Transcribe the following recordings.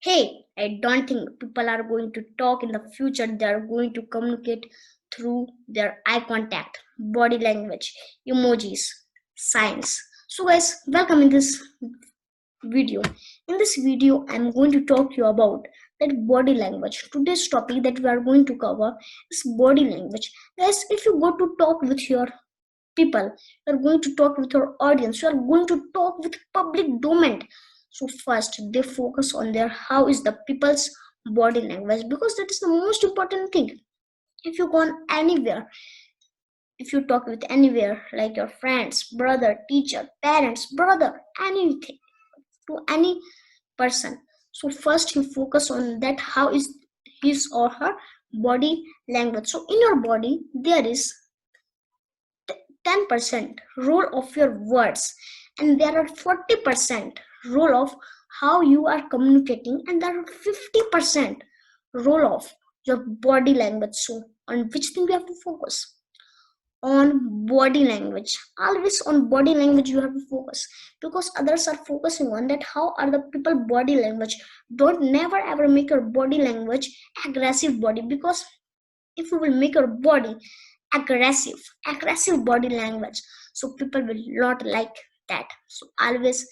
Hey, I don't think people are going to talk in the future. They are going to communicate through their eye contact, body language, emojis, signs. So, guys, welcome in this video. In this video, I'm going to talk to you about that body language. Today's topic that we are going to cover is body language. Guys, if you go to talk with your people, you're going to talk with your audience, you are going to talk with public domain. So first they focus on their how is the people's body language, because that is the most important thing. If you go anywhere, if you talk with anywhere, like your friends, brother, teacher, parents, brother, anything, to any person, so first you focus on that how is his or her body language. So in your body there is 10% role of your words, and there are 40% role of how you are communicating, and there are 50% role of your body language. So on which thing you have to focus? On body language. Always on body language you have to focus, because others are focusing on that how are the people body language. Don't never ever make your body language aggressive body, because if you will make your body aggressive body language, so people will not like that. So always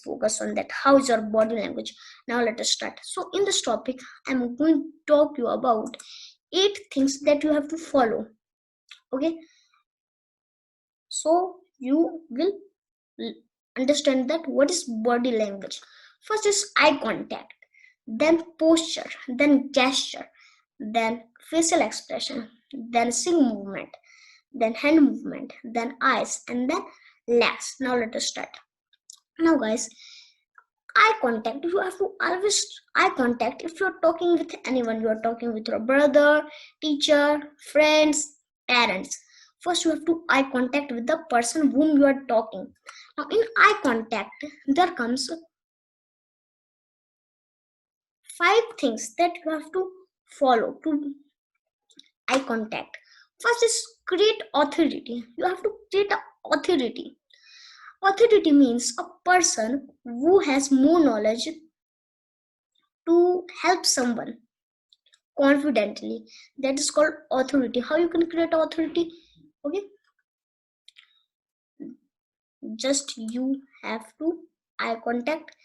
focus on that how is your body language. Now let us start. So in this topic I'm going to talk to you about 8 things that you have to follow. Okay, so you will understand that what is body language. First is eye contact, then posture, then gesture, then facial expression, then sing movement, then hand movement, then eyes, and then legs. Now let us start. Now guys, eye contact, you have to always eye contact. If you're talking with anyone, you are talking with your brother, teacher, friends, parents, first you have to eye contact with the person whom you are talking. Now in eye contact there comes 5 things that you have to follow to eye contact. First is create authority. You have to create authority. Authority means a person who has more knowledge to help someone confidently. That is called authority. How you can create authority? Okay, just you have to eye contact.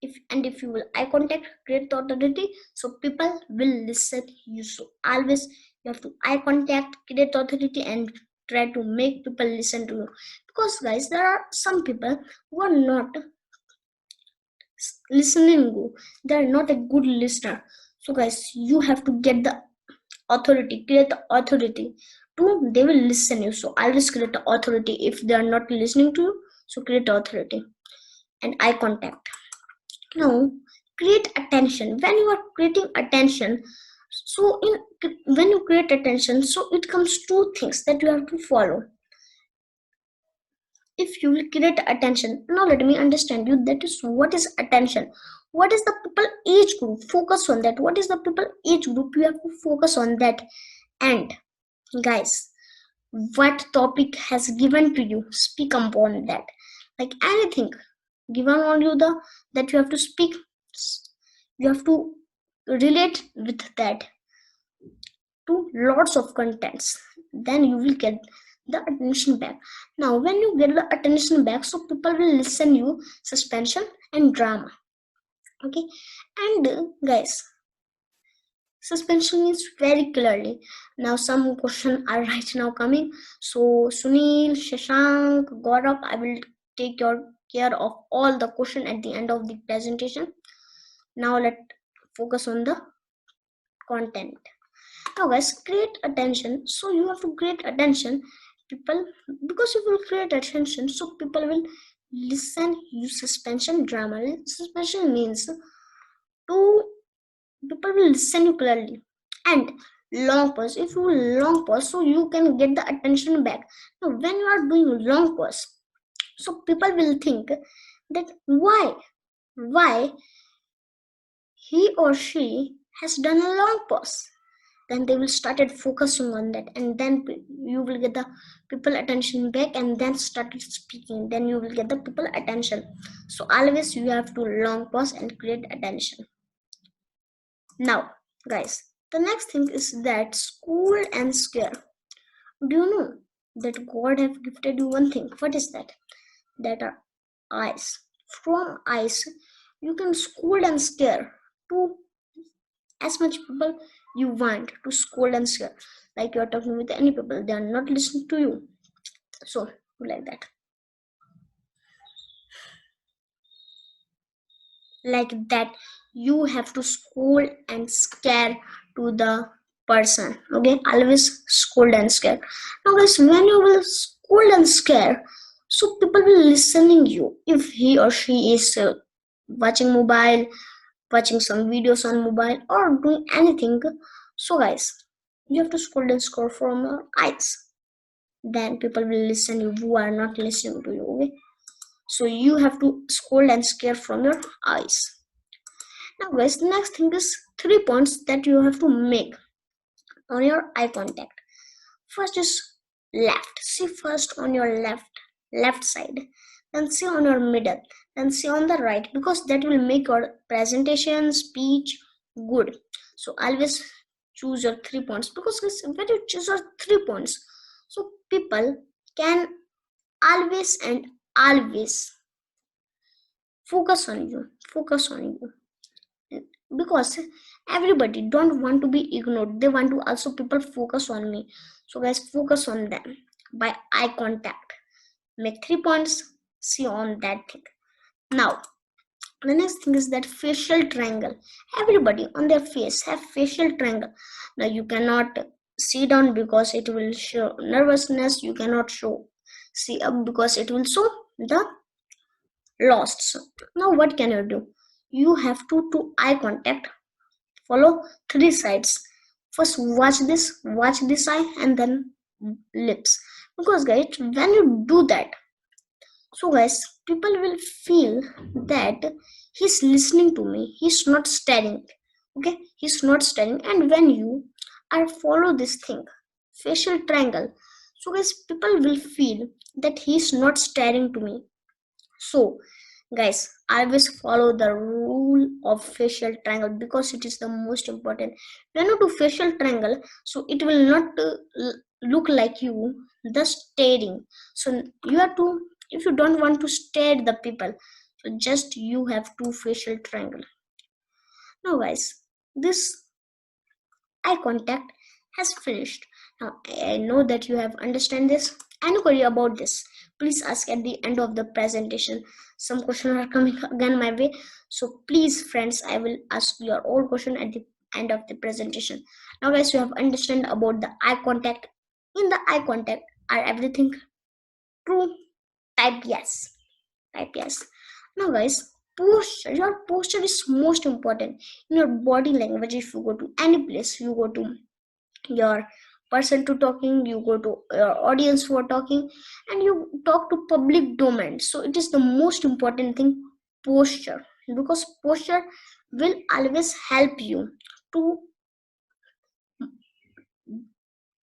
If you will eye contact, create the authority, so people will listen you. So always you have to eye contact, create authority, and try to make people listen to you. Because guys, there are some people who are not listening you, they are not a good listener. So guys, you have to get the authority, create the authority to they will listen you. So always create the authority. If they are not listening to you, so create authority and eye contact. Now create attention. When you are creating attention, so when you create attention, so it comes 2 things that you have to follow. If you will create attention, now let me understand you, that is what is attention. What is the people age group? Focus on that. What is the people age group? You have to focus on that. And guys, what topic has given to you, speak upon that. Like anything given on you, the that you have to speak, you have to relate with that to lots of contents, then you will get the attention back. Now when you get the attention back, so people will listen you suspension and drama. Okay, and guys, suspension means very clearly. Now some question are right now coming. So Sunil, Shashank, Gaurav, I will take your care of all the question at the end of the presentation. Now let focus on the content. Now guys, create attention. So you have to create attention people, because you will create attention, so people will listen you suspension drama. Suspension means to people will listen you clearly. And long pause, if you long pause, so you can get the attention back. Now when you are doing long pause, so people will think that why he or she has done a long pause. then they will started focusing on that, and then you will get the people attention back, and then started speaking, then you will get the people attention. So always you have to long pause and create attention. Now guys, the next thing is that scold and scare. Do you know that God have gifted you one thing? What is that? That are eyes. From eyes you can scold and scare to as much people you want to scold and scare. Like you are talking with any people, they are not listening to you, so like that. Like that you have to scold and scare to the person. Okay, always scold and scare. Now guys, when you will scold and scare, so people will listening you. If he or she is watching mobile, watching some videos on mobile, or doing anything, so guys, you have to scold and scare from your eyes, then people will listen you who are not listening to you. Okay, so you have to scold and scare from your eyes. Now guys, the next thing is 3 points that you have to make on your eye contact. First is left. See first on your left side, then see on your middle, then see on the right, because that will make your presentation speech good. So always choose your 3 points, because guys, when you choose your 3 points, so people can always and always focus on you, because everybody don't want to be ignored, they want to also people focus on me. So guys, focus on them by eye contact, make 3 points, see on that thing. Now the next thing is that facial triangle. Everybody on their face have facial triangle. Now you cannot see down because it will show nervousness, you cannot show see up because it will show the lost. So now what can you do? You have to eye contact, follow 3 sides. First watch this eye, and then lips, because guys, when you do that, so guys, people will feel that he's listening to me, he's not staring. Okay, he's not staring. And when you are follow this thing, facial triangle, so guys, people will feel that he's not staring to me. So guys, always follow the rule of facial triangle, because it is the most important. When you do facial triangle, so it will not look like you the staring. So you have to, if you don't want to stare the people, so just you have to facial triangle. Now guys, this eye contact has finished. Now I know that you have understand this. Any query about this, please ask at the end of the presentation. Some questions are coming again my way, so please friends, I will ask your all question at the end of the presentation. Now guys, you have understand about the eye contact. In the eye contact, are everything true? Type yes. Type yes. Now guys, posture. Your posture is most important in your body language. If you go to any place, you go to your person to talking, you go to your audience who are talking, and you talk to public domain. So it is the most important thing, posture, because posture will always help you to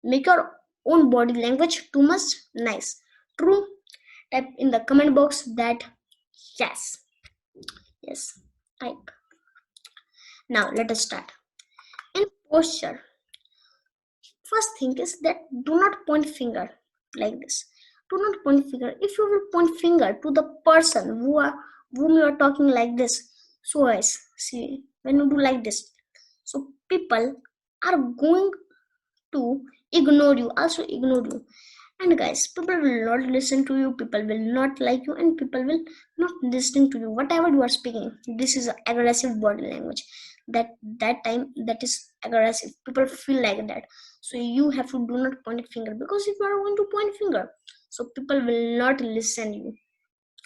make your own body language too much nice. True? Type in the comment box that yes. Yes, type. Now let us start. In posture, first thing is that do not point finger like this. Do not point finger. If you will point finger to the person whom you are talking like this, so guys, see, when you do like this, so people are going to ignore you, also ignore you. And guys, people will not listen to you, people will not like you, and people will not listening to you whatever you are speaking. This is aggressive body language. That time, that is aggressive, people feel like that. So you have to do not point finger, because if you are going to point finger, so people will not listen you.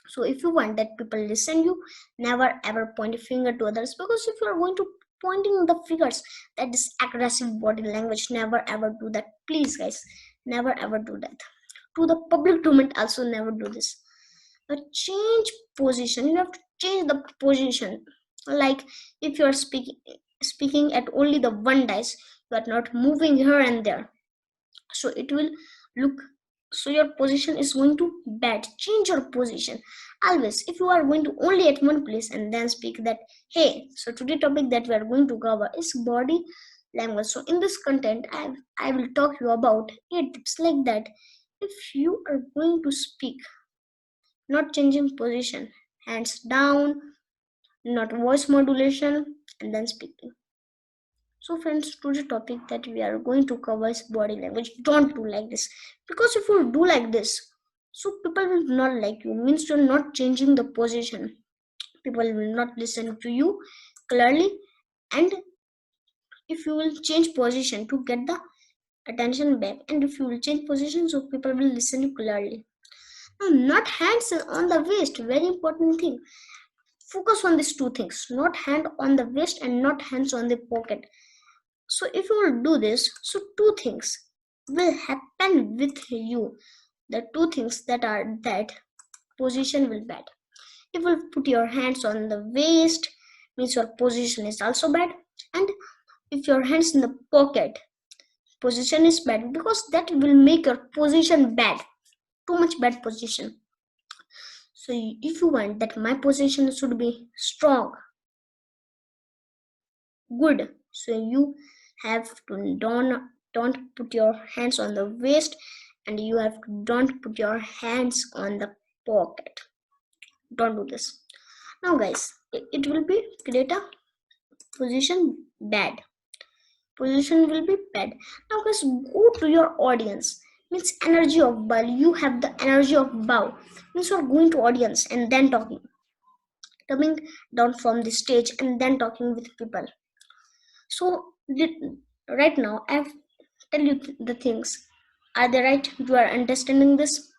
So if you want that people listen you, never ever point a finger to others, because if you are going to pointing the fingers, that is aggressive body language. Never ever do that, please guys, never ever do that. To the public domain also never do this. Change position, you have to change the position. Like if you are speaking at only the one dice, You are not moving here and there, so it will look, so your position is going to bad. Change your position always. If you are going to only at one place and then speak that, hey, so today topic that we are going to cover is body language. So in this content I will talk you about 8 tips like that. If you are going to speak, not changing position, hands down, not voice modulation, and then speaking. So friends, today's topic that we are going to cover is body language. Don't do like this, because if you do like this, so people will not like you. Means you're not changing the position. People will not listen to you clearly, and if you will change position to get the attention back, and if you will change position, so people will listen you clearly. Now, not hands on the waist. Very important thing. Focus on these two things. Not hand on the waist and not hands on the pocket. So if you will do this, so two things will happen with you. The two things that are that position will bad. If you will put your hands on the waist, means your position is also bad. And if your hands in the pocket, position is bad, because that will make your position bad. Too much bad position. So if you want that my position should be strong, good, so you have to don't put your hands on the waist, and you have to don't put your hands on the pocket. Don't do this. Now guys, it will be create a position bad. Position will be bad. Now guys, go to your audience. Means energy of bow. You have the energy of bow. Means you are going to audience and then talking, coming down from the stage and then talking with people. So right now I've tell you the things. Are they right? You are understanding this?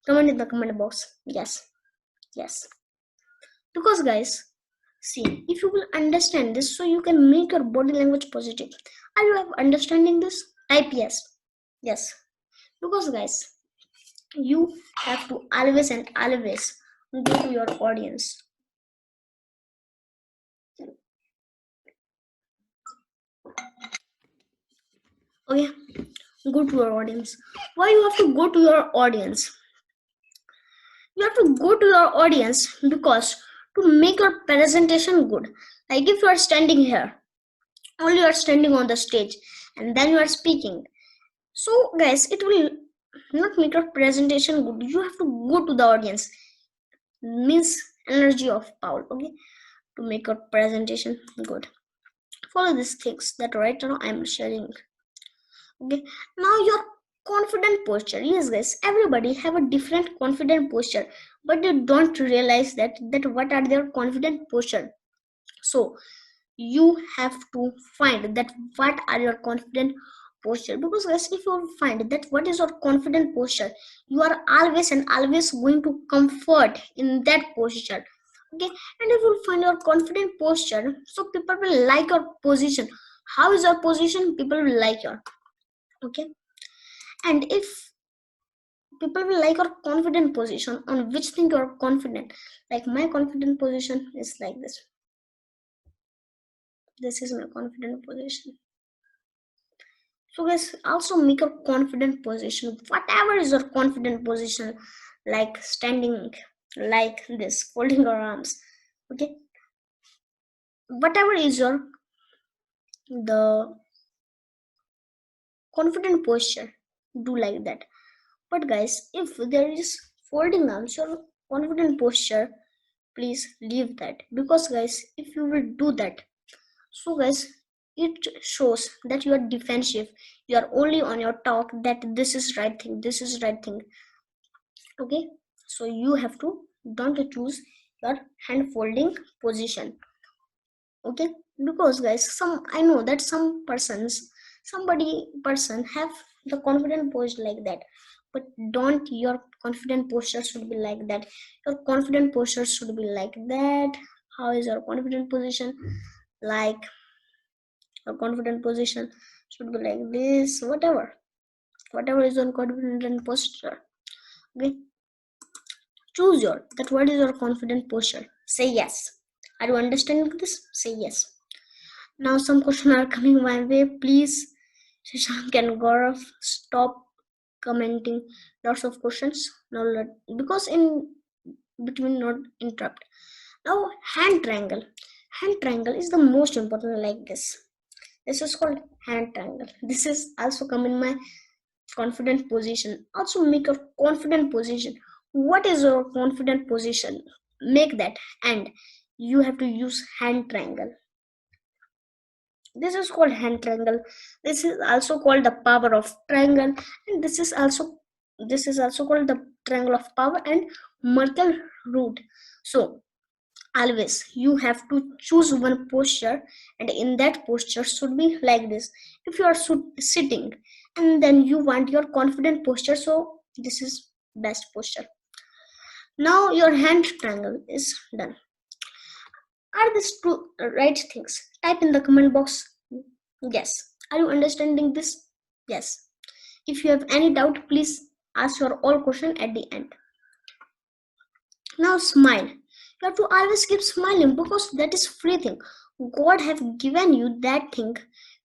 Comment in the comment box. Yes. Yes. Because guys, see, if you will understand this, so you can make your body language positive. Are you understanding this? Type yes. Yes. Because guys, you have to always and always go to your audience. Okay, go to your audience. Why you have to go to your audience? You have to go to your audience because to make your presentation good. Like if you are standing here, only you are standing on the stage and then you are speaking. So guys, it will not make your presentation good. You have to go to the audience. Means energy of power. Okay, to make your presentation good. Follow these things that right now I am sharing. Okay, now your confident posture. Yes guys, everybody have a different confident posture, but you don't realize that what are their confident posture. So you have to find that what are your confident posture, because guys, if you find that what is your confident posture, you are always and always going to comfort in that posture. Okay, and if you find your confident posture, so people will like your position. How is your position? People will like your, okay. And if people will like your confident position, on which thing you are confident, like my confident position is like this. This is my confident position. So guys, also make a confident position. Whatever is your confident position, like standing like this, folding your arms. Okay, whatever is your the confident posture, do like that. But guys, if there is folding arms, your confident posture, please leave that, because guys, if you will do that, so guys, it shows that you are defensive. You are only on your talk that this is right thing, this is right thing. Okay, so you have to don't choose your hand folding position. Okay, because guys, I know that somebody person have the confident posture like that, but don't your confident posture should be like that. Your confident posture should be like that. How is your confident position? Like your confident position should be like this. Whatever is your confident posture. Okay, choose your that what is your confident posture. Say yes. Are you understanding this? Say yes. Now some questions are coming my way. Please Shashank and Gaurav, stop commenting lots of questions. Now because in between, not interrupt. Now hand triangle. Hand triangle is the most important, like this. This is called hand triangle. This is also come in my confident position. Also make a confident position. What is your confident position? Make that, and you have to use hand triangle. This is called hand triangle. This is also called the power of triangle, and this is also called the triangle of power and Merkel root. So always you have to choose one posture, and in that posture should be like this. If you are sitting and then you want your confident posture, so this is best posture. Now your hand triangle is done. Are these two right things? Type in the comment box yes. Are you understanding this? Yes. If you have any doubt, please ask your all question at the end. Now smile. You have to always keep smiling because that is free thing. God have given you that thing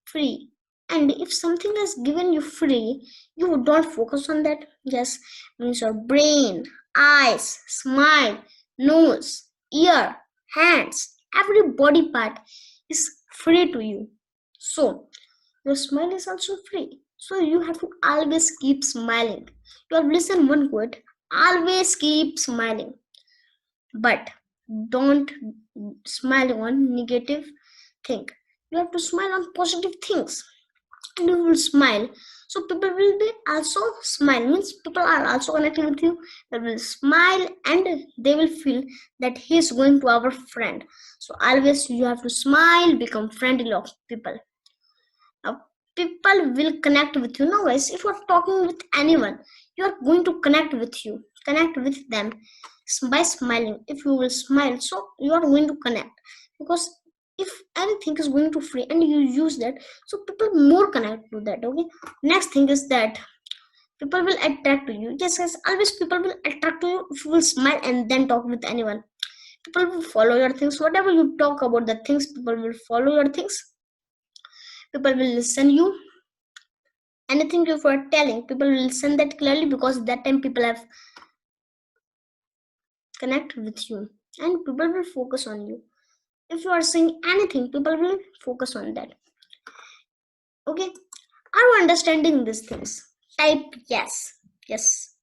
free. And if something is given you free, you don't focus on that. Yes, means your brain, eyes, smile, nose, ear, hands, every body part is free to you. So your smile is also free. So you have to always keep smiling. You have listened one quote, always keep smiling. But don't smile on negative thing. You have to smile on positive things. And you will smile. So people will be also smile. Means people are also connecting with you. They will smile and they will feel that he is going to our friend. So always you have to smile, become friendly of people. Now, people will connect with you. Now, guys, if you are talking with anyone, you are going to connect with them by smiling. If you will smile, so you are going to connect, because if anything is going to free and you use that, so people more connect to that. Okay. Next thing is that people will attract to you. Yes, yes. Always people will attract to you if you will smile and then talk with anyone. People will follow your things. Whatever you talk about the things, people will follow your things. People will listen you. Anything you are telling, people will listen that clearly, because that time people have connect with you and people will focus on you. If you are saying anything, people will focus on that. Okay, are you understanding these things? Type yes. Yes.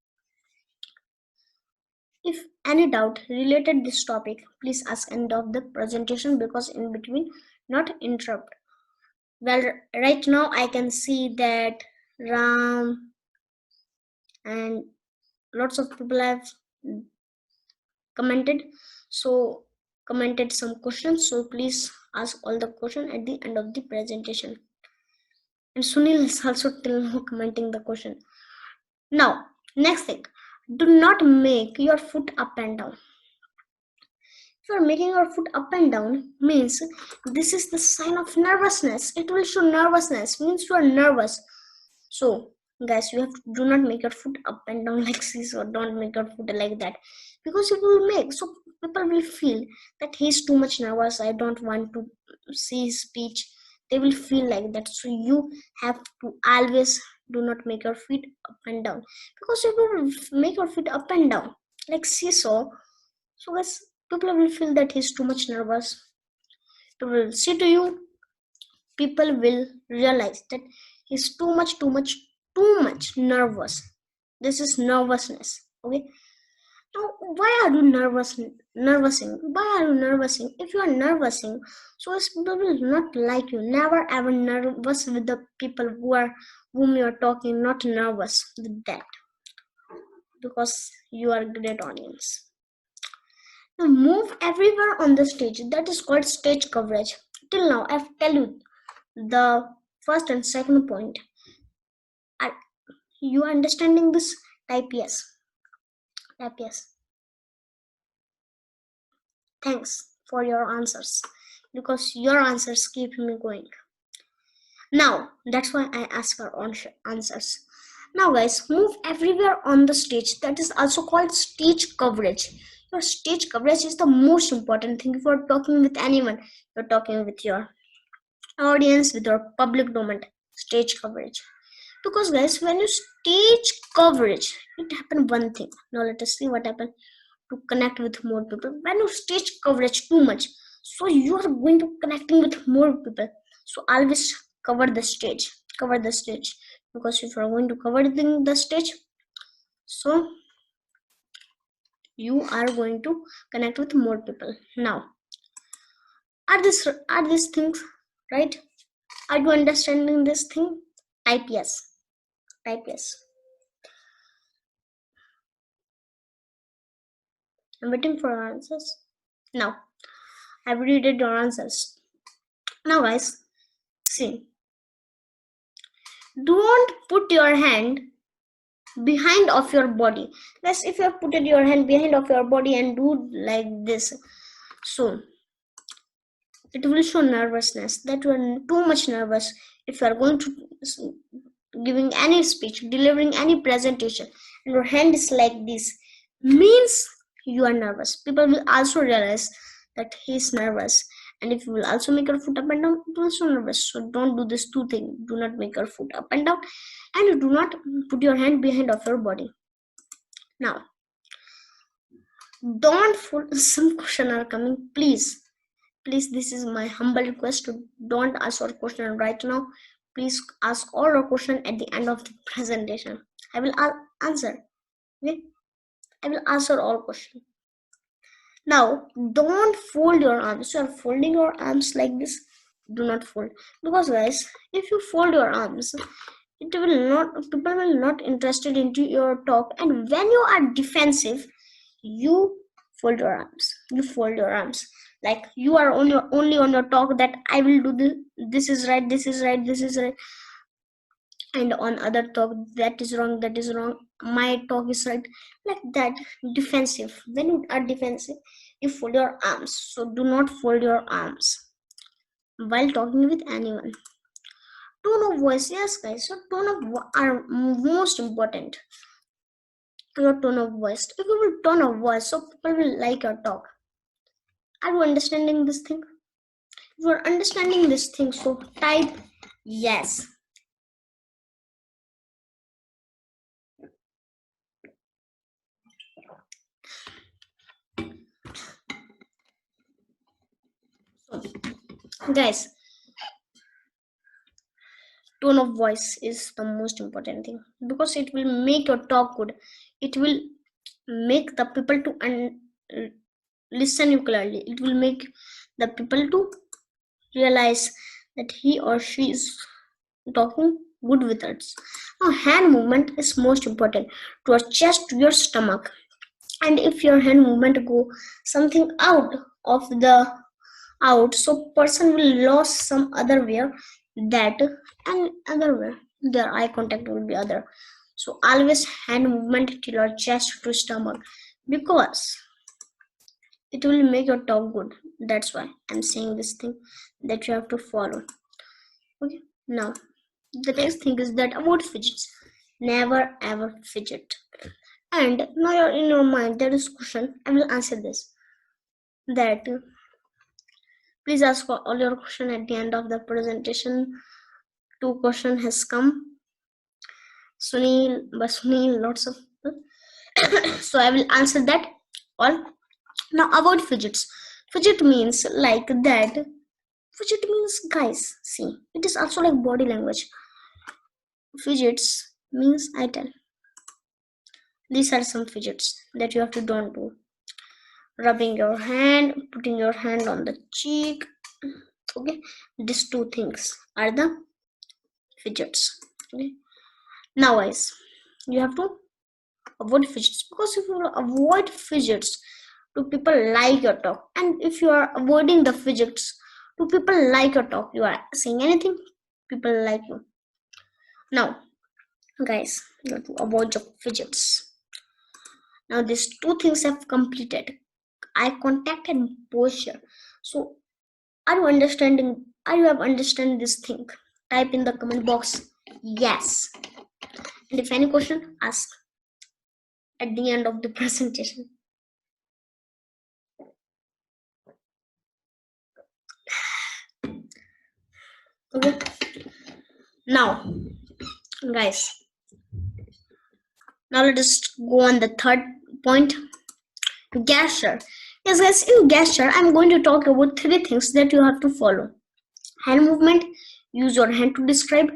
If any doubt related this topic, please ask end of the presentation, because in between not interrupt. Well, right now I can see that Ram and lots of people have commented, so commented some questions, so please ask all the question at the end of the presentation. And Sunil is also till now commenting the question. Now next thing, do not make your foot up and down. If you are making your foot up and down, means this is the sign of nervousness. It will show nervousness, means you are nervous. So guys, you have to do not make your foot up and down like this, or don't make your foot like that, because it will make, so people will feel that he's too much nervous, I don't want to see his speech. They will feel like that. So you have to always do not make your feet up and down, because if you make your feet up and down like seesaw, so guys, people will feel that he's too much nervous. People will see to you, people will realize that he's too much nervous. This is nervousness. Okay. Now, why are you nervousing? Why are you nervousing? If you are nervousing, so people will not like you. Never ever nervous with the people whom you are talking. Not nervous with that, because you are a great audience. Now move everywhere on the stage. That is called stage coverage. Till now, I've tell you the first and second point. Are you understanding this? Type yes. Type yes. Thanks for your answers, because your answers keep me going. Now that's why I ask for answers. Now guys, move everywhere on the stage. That is also called stage coverage. Your stage coverage is the most important thing. If you're talking with anyone, you're talking with your audience, with your public domain. Stage coverage. Because guys, when you stage coverage, it happen one thing. Now let us see what happened to connect with more people. When you stage coverage too much, so you are going to connecting with more people. So always cover the stage. Cover the stage. Because if you are going to cover the stage, so you are going to connect with more people. Now, are these things right? Are you understanding this thing? Type yes. Type yes. I'm waiting for your answers. Now, I've read your answers. Now, guys, see. Don't put your hand behind of your body. Guys, if you have put your hand behind of your body and do like this, so it will show nervousness that you are too much nervous. If you are going to giving any speech, delivering any presentation, and your hand is like this, means you are nervous. People will also realize that he is nervous. And if you will also make your foot up and down, it will also nervous. So don't do this two things. Do not make your foot up and down, and do not put your hand behind of your body. Now, don't fold. Some question are coming. Please, this is my humble request. Don't ask your question right now. Please ask all your question at the end of the presentation. I will answer. Okay? I will answer all questions. Now, don't fold your arms. You are folding your arms like this. Do not fold, because guys, if you fold your arms, it will not. People will not interested into your talk. And when you are defensive, you fold your arms. You fold your arms like you are on your only on your talk that I will do this. This is right. This is right. This is right. And on other talk, that is wrong, that is wrong, my talk is right, like that. Defensive. When you are defensive, you fold your arms. So do not fold your arms while talking with anyone. Tone of voice, yes guys, so tone of are most important. Your tone of voice, if you will tone of voice, so people will like your talk. Are you understanding this thing? If you are understanding this thing, so type yes. So guys, tone of voice is the most important thing, because it will make your talk good. It will make the people to listen you clearly. It will make the people to realize that he or she is talking good with us. Now, hand movement is most important to your chest, to your stomach. And if your hand movement go something out of the out, so person will lose some other way, that and other way their eye contact will be other. So always hand movement to your chest to stomach, because it will make your talk good. That's why I'm saying this thing that you have to follow. Okay, now the next thing is that about fidgets. Never ever fidget. And now you're in your mind there is question. I will answer this. That please ask for all your question at the end of the presentation. 2 question has come. Sunil, lots of people. So I will answer that all. Now about fidgets. Fidget means like that. Fidget means, guys, see, it is also like body language. Fidgets means I tell. These are some fidgets that you have to don't do. Rubbing your hand, putting your hand on the cheek. Okay, these 2 things are the fidgets. Okay. Now guys, you have to avoid fidgets, because if you avoid fidgets, do people like your talk? And if you are avoiding the fidgets, do people like your talk? You are saying anything, people like you. Now guys, you have to avoid your fidgets. Now these 2 things have completed: eye contact and posture. So are you understanding? Are you have understand this thing? Type in the comment box yes. And if any question, ask at the end of the presentation. Okay. Now, guys, now let us go on the third point. Gesture. Yes, guys, in gesture, I'm going to talk about three things that you have to follow. Hand movement, use your hand to describe.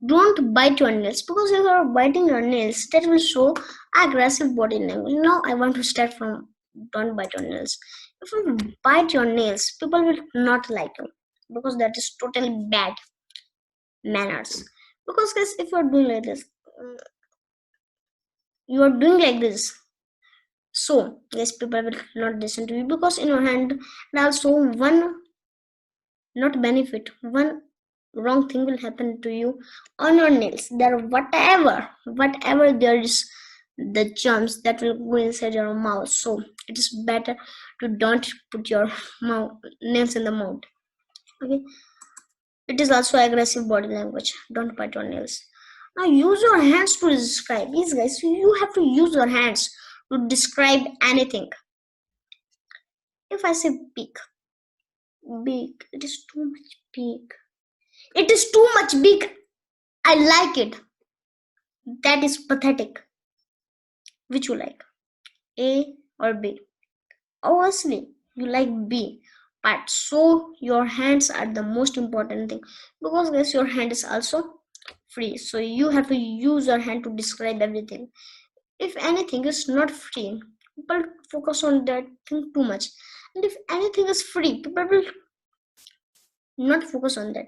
Don't bite your nails, because if you are biting your nails, that will show aggressive body language. Now, I want to start from don't bite your nails. If you bite your nails, people will not like you, because that is totally bad manners. Because, guys, if you are doing like this, you are doing like this, so yes, people will not listen to you, because in your hand, and also one not benefit, one wrong thing will happen to you on your nails. There, whatever there is, the germs that will go inside your mouth. So it is better to don't put your nails in the mouth. Okay, it is also aggressive body language. Don't bite your nails. Now use your hands to describe. Yes, guys, you have to use your hands to describe anything. If I say big, it is too much big. It is too much big. I like it. That is pathetic. Which you like, A or B? Obviously, you like B. But so your hands are the most important thing, because guys, your hand is also free. So you have to use your hand to describe everything. If anything is not free, people focus on that thing too much. And if anything is free, people will not focus on that.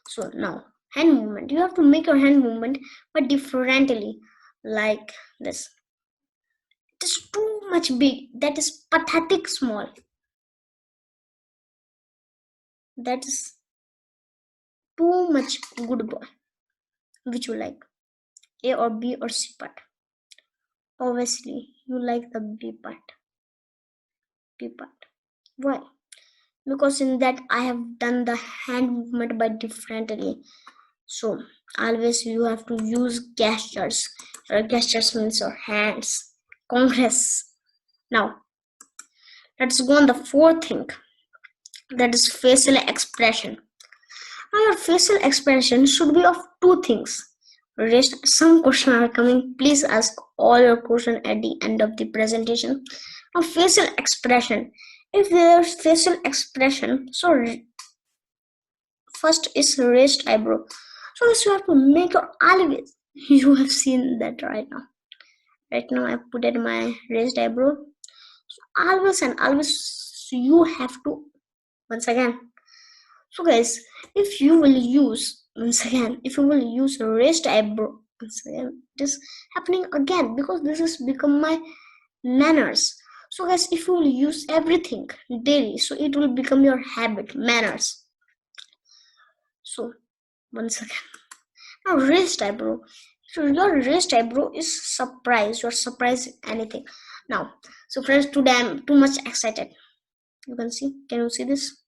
So now, hand movement. You have to make your hand movement but differently, like this. It is too much big. That is pathetic small. That is too much good boy. Which you like, A or B or C part? Obviously, you like the B part. B part. Why? Because in that I have done the hand movement by differently. So always you have to use gestures. Your gestures means your hands. Congress. Now let's go on the fourth thing. That is facial expression. Now your facial expression should be of two things. Rest, some questions are coming. Please ask all your questions at the end of the presentation. Now facial expression. If there's facial expression, so first is raised eyebrow. So you have to make your eyelids. You have seen that right now. Right now I put it my raised eyebrow. So always and always you have to, once again. So guys, if you will use a raised eyebrow, once again, it is happening again, because this has become my manners. So guys, if you will use everything daily, so it will become your habit, manners. So once again, now raised eyebrow. So your raised eyebrow is surprise. You're surprised anything. Now, so friends, today I'm too much excited. You can see. Can you see this?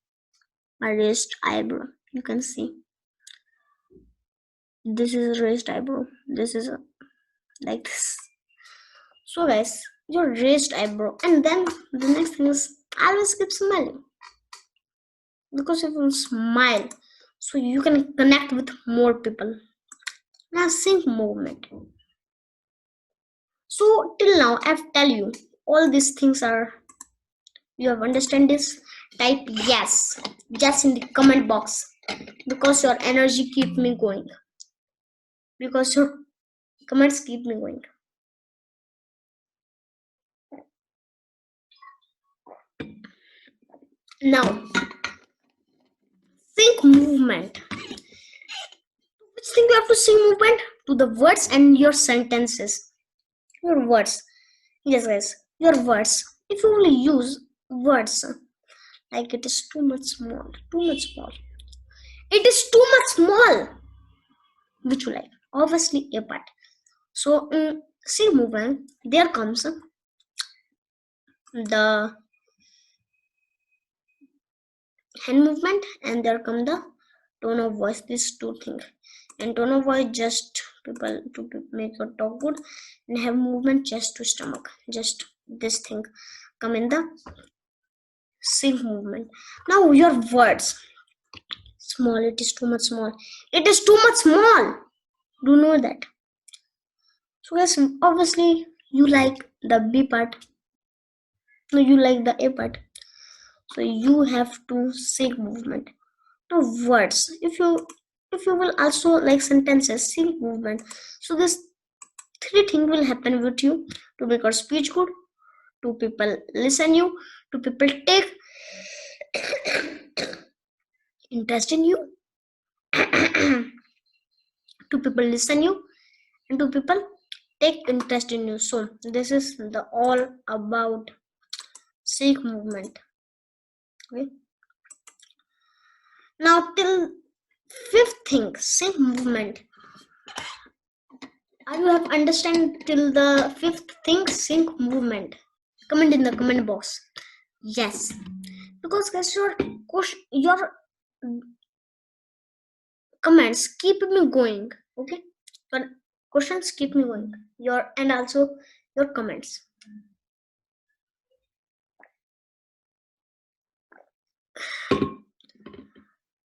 My raised eyebrow. You can see. This is a raised eyebrow. This is like this. So guys, your raised eyebrow, and then the next thing is always keep smiling, because if you smile, so you can connect with more people. Now sync movement. So till now I've tell you all these things are, you have understand this. Type yes in the comment box, because your energy keep me going, because your comments keep me going. Now sync movement. Which thing you have to sync movement? To the words and your sentences. Your words. Yes guys, your words. If you only use words like it is too much small. It is too much small. Which you like? Obviously a part. So sync movement, there comes the hand movement, and there come the tone of voice. These two things. And tone of voice just people to make your talk good, and have movement just to stomach. Just this thing come in the sync movement. Now your words. small. It is too much small. It is too much small. Do you know that? So guys, obviously you like the B part. No, you like the A part. So you have to sync movement. Now words. If you will also like sentences, sync movement. So this three things will happen with you to make your speech good. Two people listen you. Two people take interest in you. Two people listen you, and two people take interest in you. So this is the all about sync movement. Okay. Now till fifth thing, sync movement. Are you have understand till the fifth thing, sync movement? Comment in the comment box. Yes, because guys, your comments keep me going. Okay, your questions keep me going. And also your comments.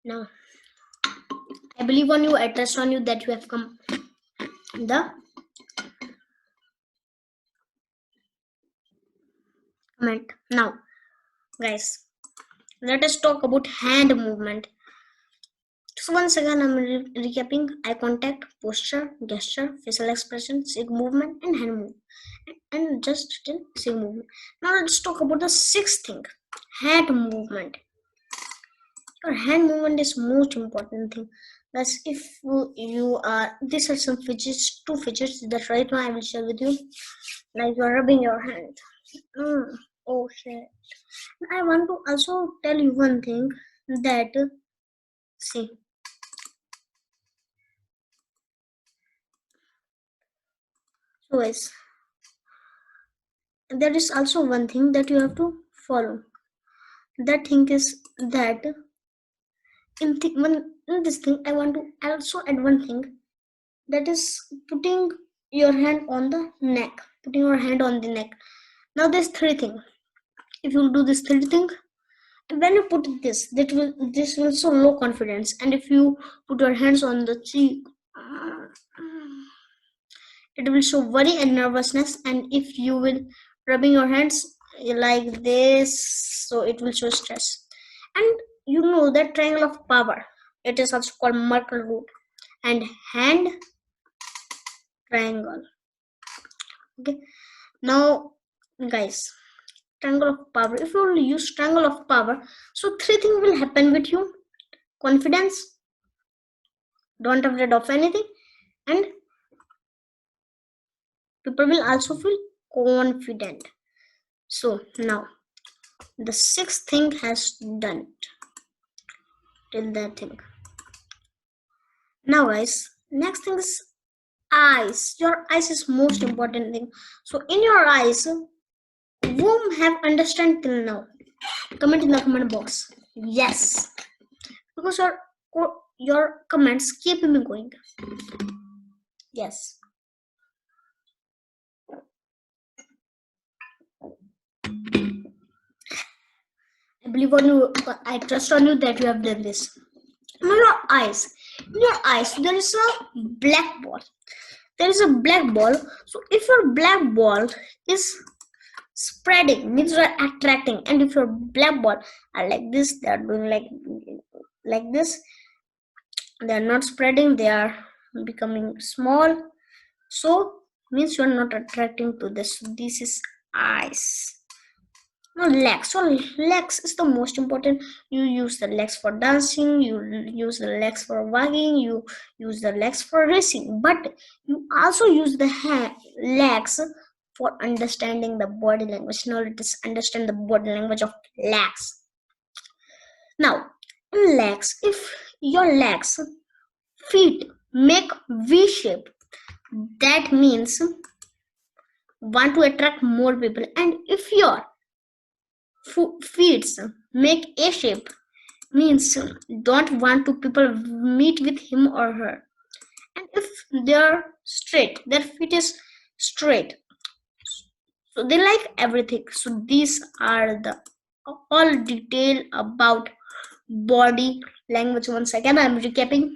Now, I believe on you. I trust on you that you have come the comment. Now, guys, let us talk about hand movement. So once again, I'm recapping: eye contact, posture, gesture, facial expression, sig movement, and hand movement, and just still sig movement. Now let's talk about the sixth thing: hand movement. Your hand movement is most important thing. That's if you are. These are some fidgets, two fidgets that right now I will share with you. Like you're rubbing your hand. Oh shit! I want to also tell you one thing that see. So guys, there is also one thing that you have to follow. That thing is that in this thing I want to also add one thing, that is putting your hand on the neck. Putting your hand on the neck. Now there's three things. If you do this three thing, when you put this will show low confidence, and if you put your hands on the cheek, it will show worry and nervousness. And if you will rubbing your hands like this, so it will show stress. And you know that triangle of power, it is also called Merkle root and hand triangle. Okay, now guys, triangle of power, if you will use triangle of power, so three things will happen with you: confidence, don't afraid of anything, and people will also feel confident. So now the sixth thing has done till that thing. Now guys, next thing is eyes. Your eyes is most important thing. So in your eyes, whom have understand till now? Comment in the comment box. Yes, because your comments keep me going. Yes. I believe on you. I trust on you that you have done this. In your eyes, there is a black ball. There is a black ball. So if your black ball is spreading, means you are attracting, and if your black ball are like this, they are doing like this, they are not spreading, they are becoming small, so means you are not attracting to this. This is eyes. Now legs. So legs is the most important. You use the legs for dancing, you use the legs for walking, you use the legs for racing, but you also use the legs for understanding the body language. Now let us understand the body language of legs. Now in legs, if your legs feet make V shape, that means want to attract more people. And if your feet make A shape, means don't want to people meet with him or her. And if they're straight, their feet is straight, so they like everything. So these are the all detail about body language once again. I'm recapping: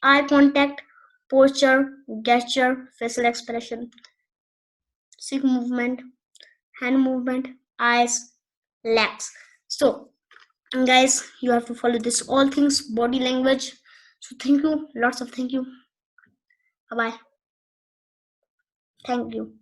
eye contact, posture, gesture, facial expression, cheek movement, hand movement, eyes, legs. So guys, you have to follow this all things body language. So thank you, lots of thank you. Bye bye. Thank you.